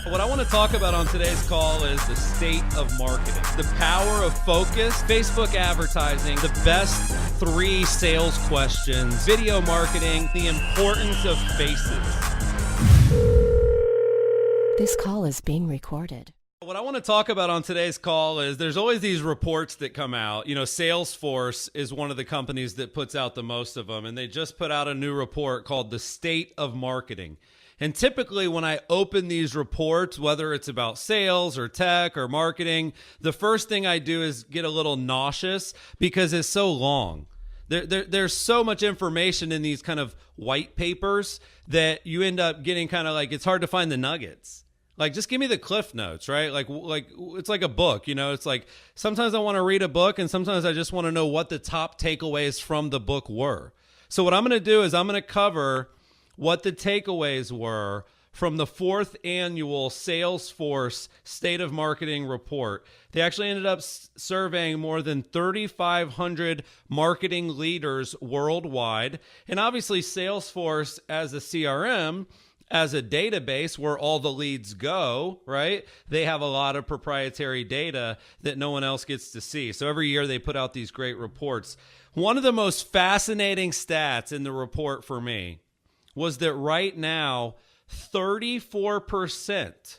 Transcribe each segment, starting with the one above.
What I want to talk about on today's call is the state of marketing, the power of focus, Facebook advertising, the best 3 sales questions, video marketing, the importance of faces. This call is being recorded. What I want to talk about on today's call is there's always these reports that come out. You know, Salesforce is one of the companies that puts out the most of them, and they just put out a new report called the State of Marketing. And typically when I open these reports, whether it's about sales or tech or marketing, the first thing I do is get a little nauseous because it's so long. There's so much information in these kind of white papers that you end up getting kind of like, it's hard to find the nuggets. Like, just give me the cliff notes, right? Like it's like a book, you know, it's like sometimes I want to read a book and sometimes I just want to know what the top takeaways from the book were. So what I'm going to do is I'm going to cover what the takeaways were from the 4th annual Salesforce State of Marketing report. They actually ended up surveying more than 3,500 marketing leaders worldwide. And obviously Salesforce as a CRM, as a database where all the leads go, right? They have a lot of proprietary data that no one else gets to see. So every year they put out these great reports. One of the most fascinating stats in the report for me was that right now, 34%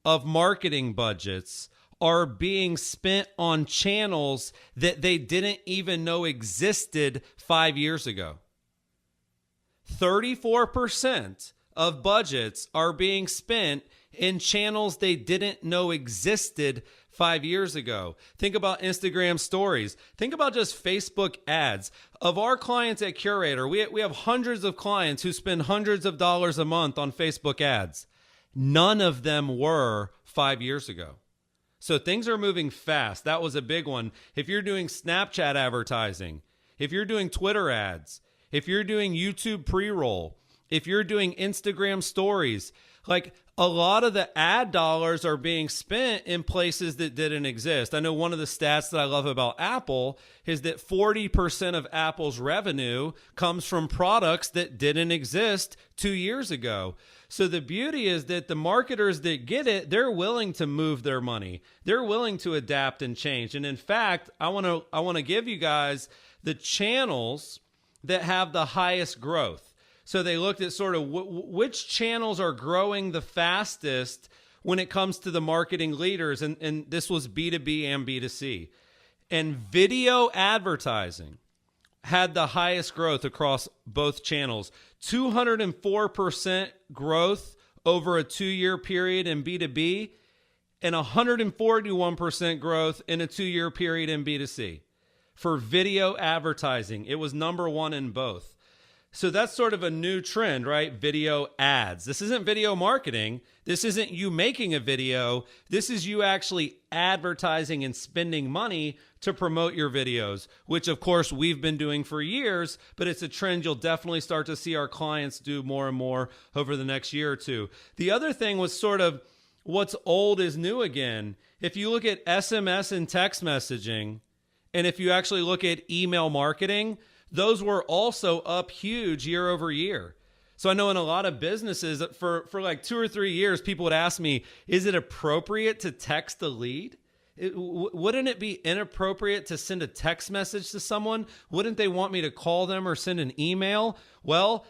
of marketing budgets are being spent on channels that they didn't even know existed 5 years ago. 34% of budgets are being spent in channels they didn't know existed 5 years ago. Think about Instagram stories. Think about just Facebook ads. Of our clients at Curaytor, we have hundreds of clients who spend hundreds of dollars a month on Facebook ads. None of them were 5 years ago. So things are moving fast. That was a big one. If you're doing Snapchat advertising, if you're doing Twitter ads, if you're doing YouTube pre-roll, if you're doing Instagram stories, like a lot of the ad dollars are being spent in places that didn't exist. I know one of the stats that I love about Apple is that 40% of Apple's revenue comes from products that didn't exist 2 years ago. So the beauty is that the marketers that get it, they're willing to move their money. They're willing to adapt and change. And in fact, I want to give you guys the channels that have the highest growth. So they looked at sort of which channels are growing the fastest when it comes to the marketing leaders. And this was B2B and B2C. And video advertising had the highest growth across both channels. 204% growth over a 2-year period in B2B and 141% growth in a 2-year period in B2C. For video advertising, it was number 1 in both. So that's sort of a new trend, right? Video ads. This isn't video marketing. This isn't you making a video. This is you actually advertising and spending money to promote your videos, which of course we've been doing for years, but it's a trend you'll definitely start to see our clients do more and more over the next year or two. The other thing was sort of what's old is new again. If you look at SMS and text messaging, and if you actually look at email marketing, those were also up huge year over year. So I know in a lot of businesses for like 2 or 3 years, people would ask me, is it appropriate to text a lead? Wouldn't it be inappropriate to send a text message to someone? Wouldn't they want me to call them or send an email? Well,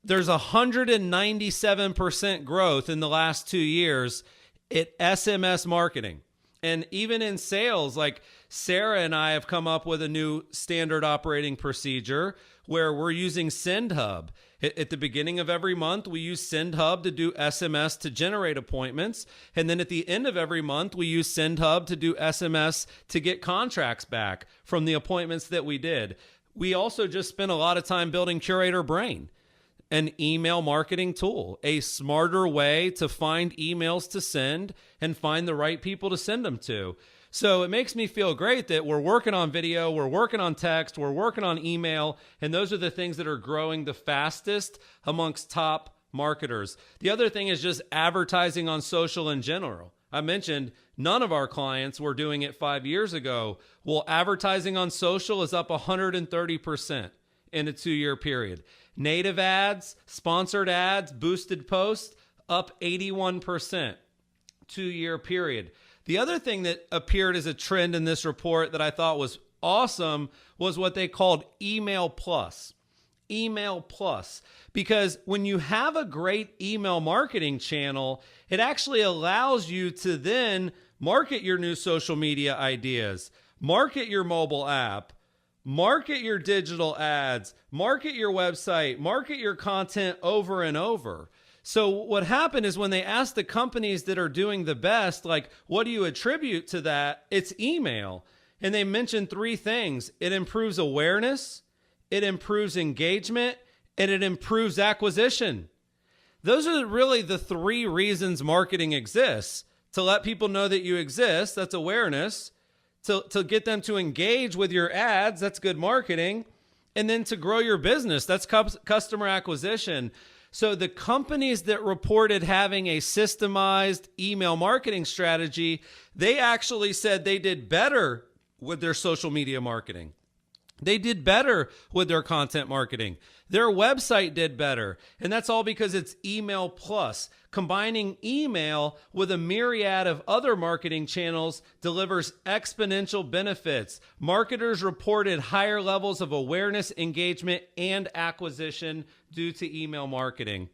there's 197% growth in the last 2 years at SMS marketing. And even in sales, like Sarah and I have come up with a new standard operating procedure where we're using SendHub. At the beginning of every month, we use SendHub to do SMS to generate appointments. And then at the end of every month, we use SendHub to do SMS to get contracts back from the appointments that we did. We also just spent a lot of time building Curaytor Brain, an email marketing tool, a smarter way to find emails to send and find the right people to send them to. So it makes me feel great that we're working on video, we're working on text, we're working on email, and those are the things that are growing the fastest amongst top marketers. The other thing is just advertising on social in general. I mentioned none of our clients were doing it 5 years ago. Well, advertising on social is up 130% in a 2-year period. Native ads, sponsored ads, boosted posts, up 81%. 2-year period. The other thing that appeared as a trend in this report that I thought was awesome was what they called email plus. Email plus. Because when you have a great email marketing channel, it actually allows you to then market your new social media ideas, market your mobile app, market your digital ads, market your website, market your content over and over. So what happened is when they asked the companies that are doing the best, like, what do you attribute to that? It's email. And they mentioned 3 things. It improves awareness, it improves engagement, and it improves acquisition. Those are really the 3 reasons marketing exists. To let people know that you exist, that's awareness. To get them to engage with your ads, that's good marketing. And then to grow your business, that's customer acquisition. So the companies that reported having a systemized email marketing strategy, they actually said they did better with their social media marketing. They did better with their content marketing. Their website did better. And that's all because it's email plus. Combining email with a myriad of other marketing channels delivers exponential benefits. Marketers reported higher levels of awareness, engagement, and acquisition due to email marketing.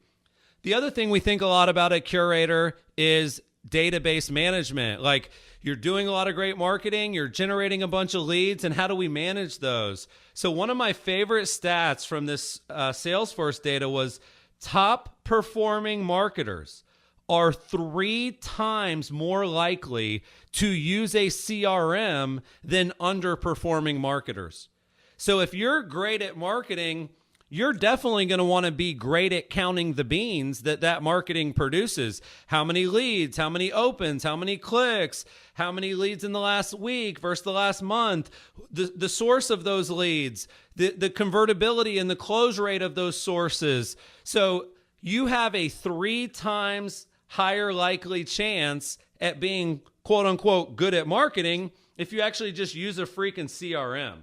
The other thing we think a lot about at Curaytor is database management. Like, you're doing a lot of great marketing, you're generating a bunch of leads, and how do we manage those? So one of my favorite stats from this Salesforce data was top performing marketers are 3 times more likely to use a CRM than underperforming marketers. So if you're great at marketing, you're definitely going to want to be great at counting the beans that marketing produces. How many leads, how many opens, how many clicks, how many leads in the last week versus the last month, the source of those leads, the convertibility and the close rate of those sources. So you have a 3 times higher likely chance at being quote unquote good at marketing if you actually just use a freaking CRM.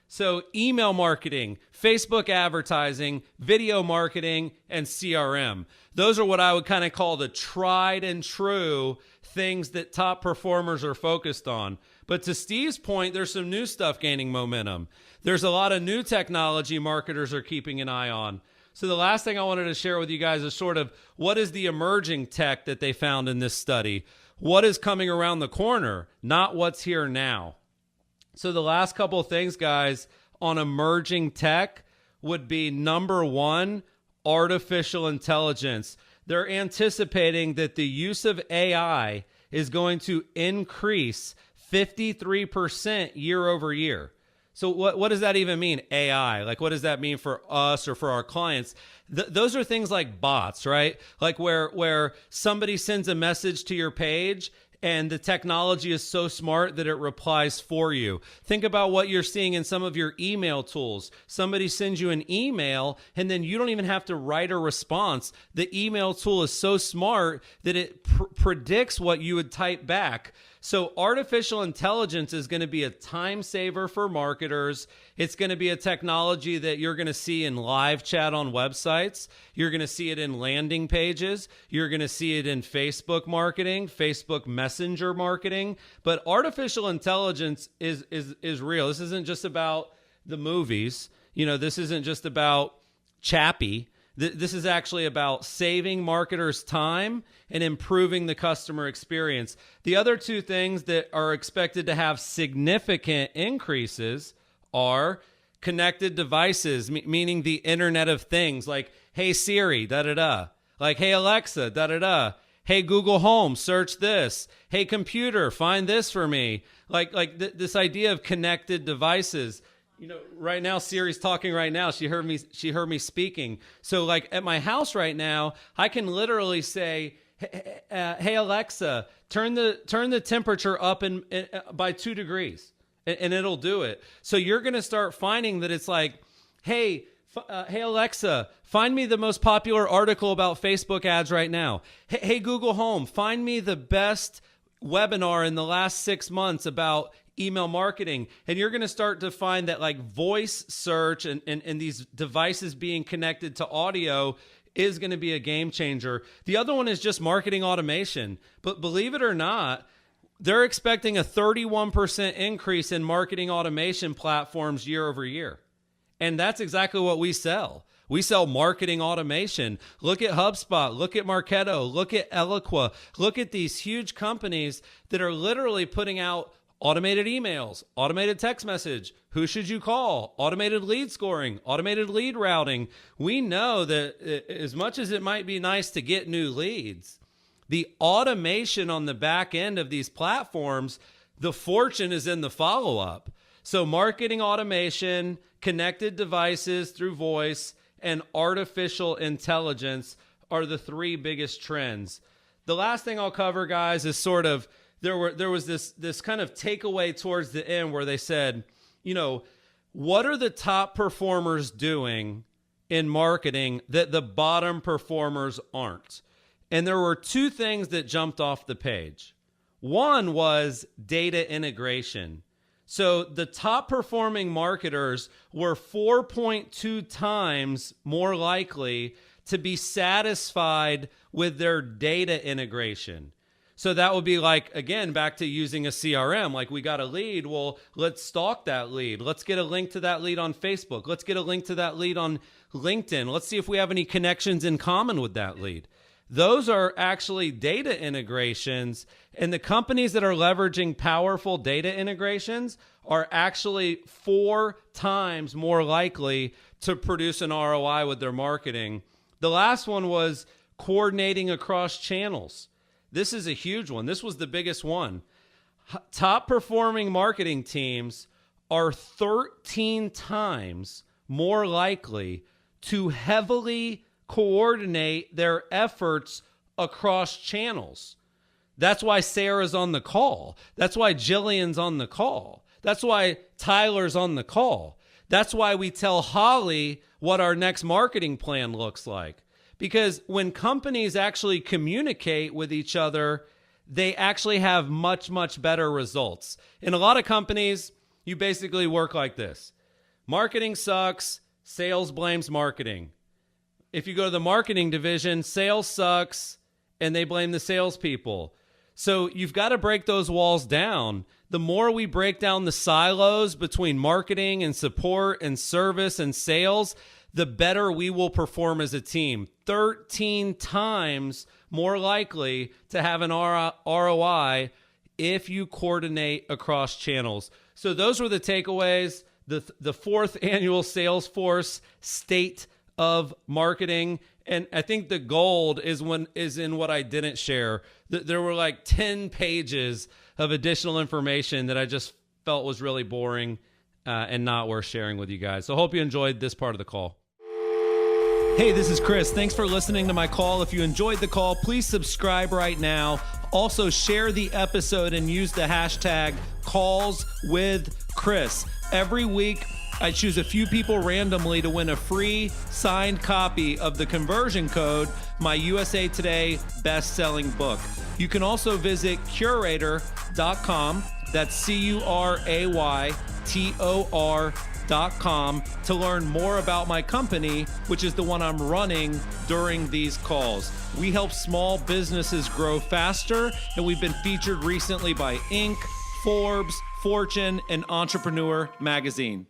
So email marketing, Facebook advertising, video marketing, and CRM. Those are what I would kind of call the tried and true things that top performers are focused on. But to Steve's point, there's some new stuff gaining momentum. There's a lot of new technology marketers are keeping an eye on. So the last thing I wanted to share with you guys is sort of what is the emerging tech that they found in this study? What is coming around the corner, not what's here now? So the last couple of things, guys, on emerging tech would be number 1, artificial intelligence. They're anticipating that the use of AI is going to increase 53% year over year. So what does that even mean, AI? Like, what does that mean for us or for our clients? Those are things like bots, right? Like where somebody sends a message to your page and the technology is so smart that it replies for you. Think about what you're seeing in some of your email tools. Somebody sends you an email, and then you don't even have to write a response. The email tool is so smart that it predicts what you would type back. So artificial intelligence is going to be a time saver for marketers. It's going to be a technology that you're going to see in live chat on websites. You're going to see it in landing pages. You're going to see it in Facebook marketing, Facebook Messenger marketing. But artificial intelligence is real. This isn't just about the movies. This isn't just about Chappie. This is actually about saving marketers time and improving the customer experience. The other 2 things that are expected to have significant increases are connected devices, meaning the Internet of Things, like, hey Siri, da-da-da. Like, hey Alexa, da-da-da. Hey Google Home, search this. Hey computer, find this for me. This idea of connected devices. Right now, Siri's talking right now. She heard me speaking. So like at my house right now, I can literally say, hey Alexa, turn the temperature up by 2 degrees, and it'll do it. So you're going to start finding that it's like, hey Alexa, find me the most popular article about Facebook ads right now. Hey Google Home, find me the best webinar in the last 6 months about email marketing. And you're going to start to find that like voice search and these devices being connected to audio is going to be a game changer. The other one is just marketing automation. But believe it or not, they're expecting a 31% increase in marketing automation platforms year over year. And that's exactly what we sell. We sell marketing automation. Look at HubSpot, look at Marketo, look at Eloqua, look at these huge companies that are literally putting out automated emails, automated text message, who should you call, automated lead scoring, automated lead routing. We know that as much as it might be nice to get new leads, the automation on the back end of these platforms, the fortune is in the follow-up. So marketing automation, connected devices through voice, and artificial intelligence are the three biggest trends. The last thing I'll cover, guys, is sort of there was this kind of takeaway towards the end where they said, what are the top performers doing in marketing that the bottom performers aren't? And there were two things that jumped off the page. One was data integration. So the top performing marketers were 4.2 times more likely to be satisfied with their data integration. So that would be like, again, back to using a CRM. Like, we got a lead. Well, let's stalk that lead. Let's get a link to that lead on Facebook. Let's get a link to that lead on LinkedIn. Let's see if we have any connections in common with that lead. Those are actually data integrations, and the companies that are leveraging powerful data integrations are actually 4 times more likely to produce an ROI with their marketing. The last one was coordinating across channels. This is a huge one. This was the biggest one. Top performing marketing teams are 13 times more likely to heavily coordinate their efforts across channels. That's why Sarah's on the call. That's why Jillian's on the call. That's why Tyler's on the call. That's why we tell Holly what our next marketing plan looks like. Because when companies actually communicate with each other, they actually have much, much better results. In a lot of companies, you basically work like this. Marketing sucks, sales blames marketing. If you go to the marketing division, sales sucks, and they blame the salespeople. So you've got to break those walls down. The more we break down the silos between marketing and support and service and sales, the better we will perform as a team. 13 times more likely to have an ROI if you coordinate across channels. So those were the takeaways. The fourth annual Salesforce State of Marketing. And I think the gold is in what I didn't share. There were like 10 pages of additional information that I just felt was really boring and not worth sharing with you guys. So I hope you enjoyed this part of the call. Hey, this is Chris. Thanks for listening to my call. If you enjoyed the call, please subscribe right now. Also, share the episode and use the hashtag #CallsWithChris. Every week, I choose a few people randomly to win a free signed copy of the conversion code, my USA Today best-selling book. You can also visit Curaytor.com. That's Curaytor.com to learn more about my company, which is the one I'm running during these calls. We help small businesses grow faster, and we've been featured recently by Inc., Forbes, Fortune, and Entrepreneur Magazine.